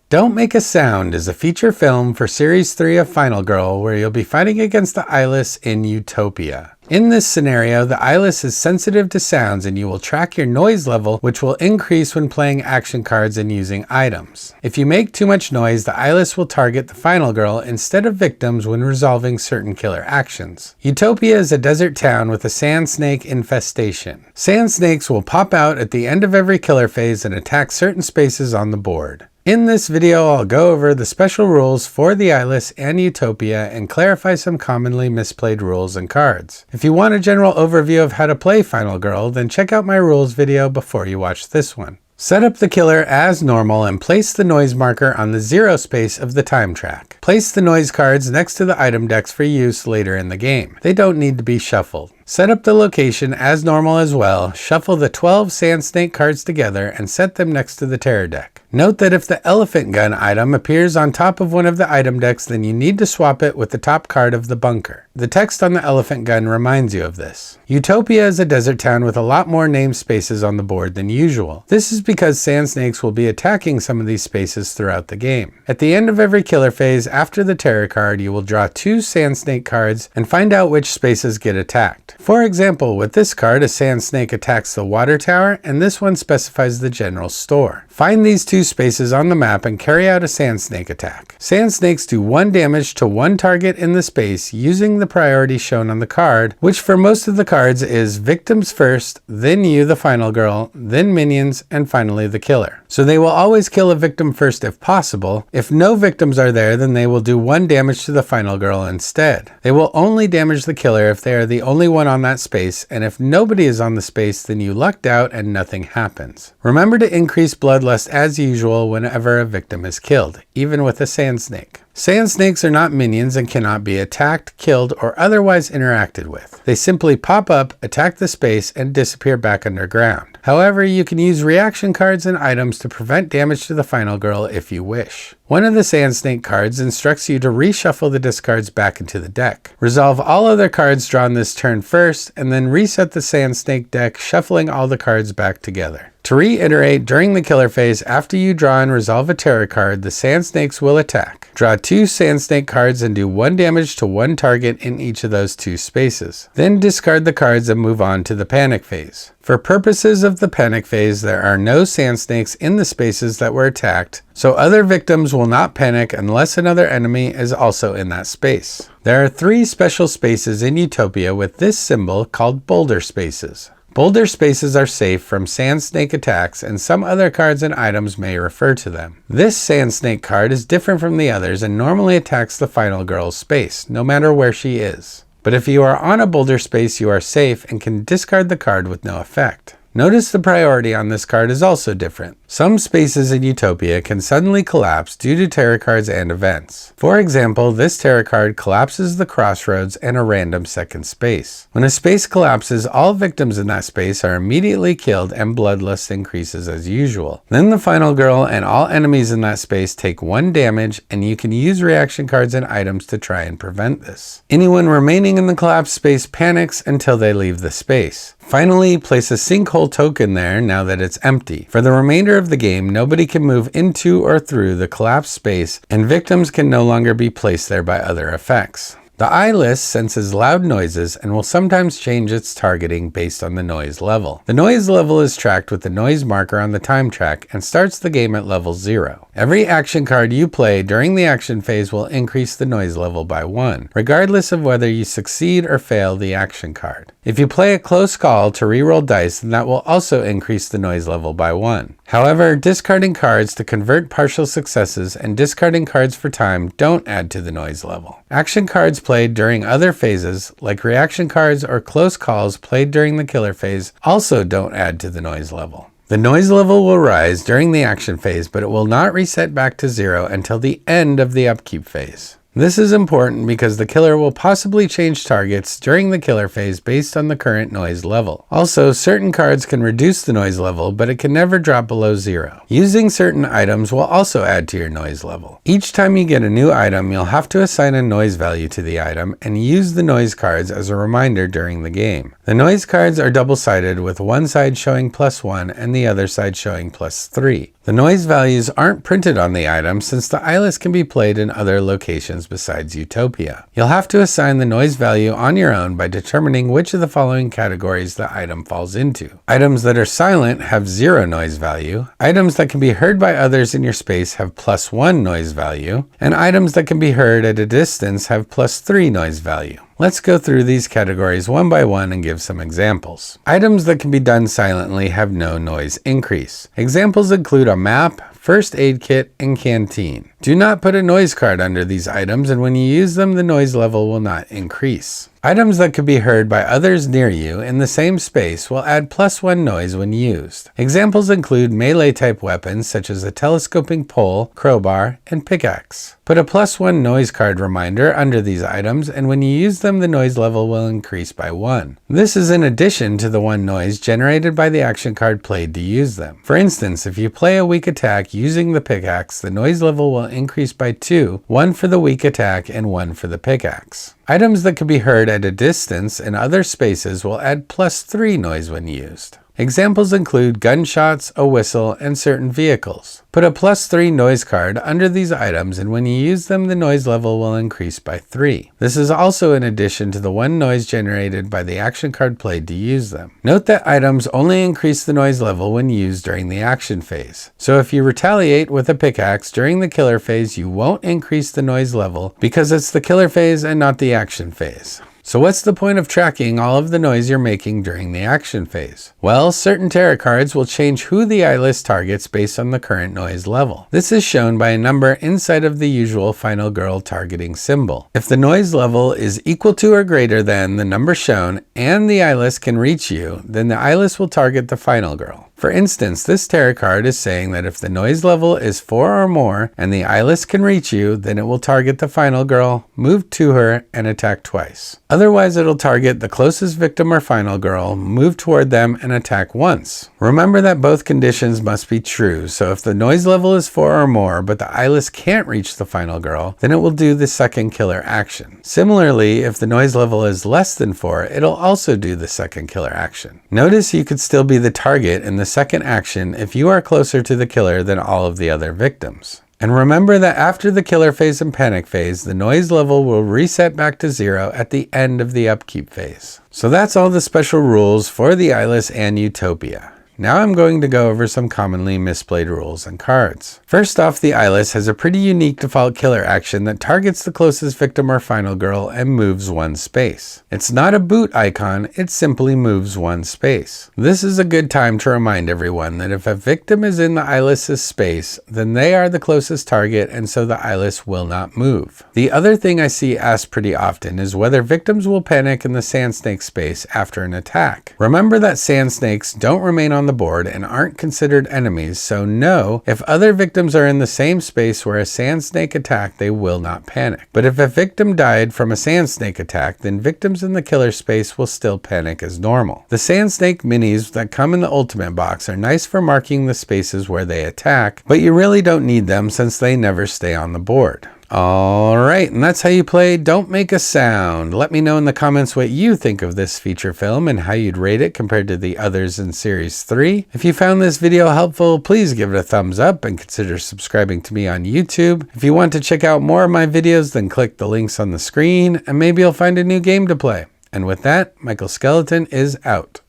Don't Make a Sound is a feature film for Series 3 of Final Girl where you'll be fighting against the Eyeless in Utopia. In this scenario, the Eyeless is sensitive to sounds and you will track your noise level, which will increase when playing action cards and using items. If you make too much noise, the Eyeless will target the Final Girl instead of victims when resolving certain killer actions. Utopia is a desert town with a sand snake infestation. Sand snakes will pop out at the end of every killer phase and attack certain spaces on the board. In this video, I'll go over the special rules for the Eyeless and Utopia and clarify some commonly misplayed rules and cards. If you want a general overview of how to play Final Girl, then check out my rules video before you watch this one. Set up the killer as normal and place the noise marker on the 0 space of the time track. Place the noise cards next to the item decks for use later in the game. They don't need to be shuffled. Set up the location as normal as well, shuffle the 12 sand snake cards together and set them next to the terror deck. Note that if the elephant gun item appears on top of one of the item decks, then you need to swap it with the top card of the bunker. The text on the elephant gun reminds you of this. Utopia is a desert town with a lot more named spaces on the board than usual. This is because sand snakes will be attacking some of these spaces throughout the game. At the end of every killer phase after the terror card, you will draw 2 sand snake cards and find out which spaces get attacked. For example, with this card, a sand snake attacks the water tower and this one specifies the general store. Find these 2 spaces on the map and carry out a sand snake attack. Sand snakes do 1 damage to 1 target in the space using the priority shown on the card, which for most of the cards is victims first, then you, the Final Girl, then minions, and finally the killer. So they will always kill a victim first if possible. If no victims are there, then they will do 1 damage to the Final Girl instead. They will only damage the killer if they are the only one on that space, and if nobody is on the space, then you lucked out and nothing happens. Remember to increase bloodlust as usual whenever a victim is killed, even with a sand snake. Sand snakes are not minions and cannot be attacked, killed, or otherwise interacted with. They simply pop up, attack the space, and disappear back underground. However, you can use reaction cards and items to prevent damage to the Final Girl if you wish. One of the sand snake cards instructs you to reshuffle the discards back into the deck. Resolve all other cards drawn this turn first, and then reset the sand snake deck, shuffling all the cards back together. To reiterate, during the killer phase, after you draw and resolve a terror card, the sand snakes will attack. Draw 2 sand snake cards and do 1 damage to 1 target in each of those 2 spaces. Then discard the cards and move on to the panic phase. For purposes of the panic phase, there are no sand snakes in the spaces that were attacked, so other victims will not panic unless another enemy is also in that space. There are 3 special spaces in Utopia with this symbol called Boulder Spaces. Boulder Spaces are safe from sand snake attacks, and some other cards and items may refer to them. This sand snake card is different from the others and normally attacks the Final Girl's space, no matter where she is. But if you are on a boulder space, you are safe and can discard the card with no effect. Notice the priority on this card is also different. Some spaces in Utopia can suddenly collapse due to terror cards and events. For example, this terror card collapses the crossroads and a random second space. When a space collapses, all victims in that space are immediately killed and bloodlust increases as usual. Then the Final Girl and all enemies in that space take 1 damage, and you can use reaction cards and items to try and prevent this. Anyone remaining in the collapsed space panics until they leave the space. Finally, place a sinkhole token there now that it's empty. For the remainder of the game, nobody can move into or through the collapsed space, and victims can no longer be placed there by other effects. The Eyeless senses loud noises and will sometimes change its targeting based on the noise level. The noise level is tracked with the noise marker on the time track and starts the game at level 0. Every action card you play during the action phase will increase the noise level by 1, regardless of whether you succeed or fail the action card. If you play a close call to reroll dice, then that will also increase the noise level by 1. However, discarding cards to convert partial successes and discarding cards for time don't add to the noise level. Action cards played during other phases, like reaction cards or close calls played during the killer phase, also don't add to the noise level. The noise level will rise during the action phase, but it will not reset back to 0 until the end of the upkeep phase. This is important because the killer will possibly change targets during the killer phase based on the current noise level. Also, certain cards can reduce the noise level, but it can never drop below 0. Using certain items will also add to your noise level. Each time you get a new item, you'll have to assign a noise value to the item and use the noise cards as a reminder during the game. The noise cards are double-sided with one side showing +1 and the other side showing +3. The noise values aren't printed on the item since the Eyeless can be played in other locations besides Utopia. You'll have to assign the noise value on your own by determining which of the following categories the item falls into. Items that are silent have 0 noise value, items that can be heard by others in your space have +1 noise value, and items that can be heard at a distance have +3 noise value. Let's go through these categories one by one and give some examples. Items that can be done silently have no noise increase. Examples include a map, first aid kit, and canteen. Do not put a noise card under these items, and when you use them, the noise level will not increase. Items that could be heard by others near you in the same space will add +1 noise when used. Examples include melee type weapons such as a telescoping pole, crowbar, and pickaxe. Put a +1 noise card reminder under these items, and when you use them, the noise level will increase by 1. This is in addition to the 1 noise generated by the action card played to use them. For instance, if you play a weak attack using the pickaxe, the noise level will increase by 2, 1 for the weak attack and 1 for the pickaxe. Items that can be heard at a distance in other spaces will add +3 noise when used. Examples include gunshots, a whistle, and certain vehicles. Put a +3 noise card under these items, and when you use them, the noise level will increase by 3. This is also in addition to the 1 noise generated by the action card played to use them. Note that items only increase the noise level when used during the action phase. So if you retaliate with a pickaxe during the killer phase, you won't increase the noise level because it's the killer phase and not the action phase. So what's the point of tracking all of the noise you're making during the action phase? Well, certain tarot cards will change who the Eyeless targets based on the current noise level. This is shown by a number inside of the usual final girl targeting symbol. If the noise level is equal to or greater than the number shown and the Eyeless can reach you, then the Eyeless will target the final girl. For instance, this tarot card is saying that if the noise level is 4 or more and the Eyeless can reach you, then it will target the final girl, move to her, and attack twice. Otherwise, it'll target the closest victim or final girl, move toward them, and attack once. Remember that both conditions must be true, so if the noise level is 4 or more, but the Eyeless can't reach the final girl, then it will do the second killer action. Similarly, if the noise level is less than 4, it'll also do the second killer action. Notice you could still be the target in the second action if you are closer to the killer than all of the other victims. And remember that after the killer phase and panic phase, the noise level will reset back to 0 at the end of the upkeep phase. So that's all the special rules for the Eyeless and Utopia. Now I'm going to go over some commonly misplayed rules and cards. First off, the Eyeless has a pretty unique default killer action that targets the closest victim or final girl and moves 1 space. It's not a boot icon, it simply moves 1 space. This is a good time to remind everyone that if a victim is in the Eyeless's space, then they are the closest target and so the Eyeless will not move. The other thing I see asked pretty often is whether victims will panic in the sand snake space after an attack. Remember that sand snakes don't remain on the board and aren't considered enemies, so no, if other victims are in the same space where a sand snake attacked, they will not panic. But if a victim died from a sand snake attack, then victims in the killer space will still panic as normal. The sand snake minis that come in the ultimate box are nice for marking the spaces where they attack, but you really don't need them since they never stay on the board. Alright, and that's how you play Don't Make a Sound. Let me know in the comments what you think of this feature film and how you'd rate it compared to the others in Series 3. If you found this video helpful, please give it a thumbs up and consider subscribing to me on YouTube. If you want to check out more of my videos, then click the links on the screen and maybe you'll find a new game to play. And with that, Michael Skeleton is out.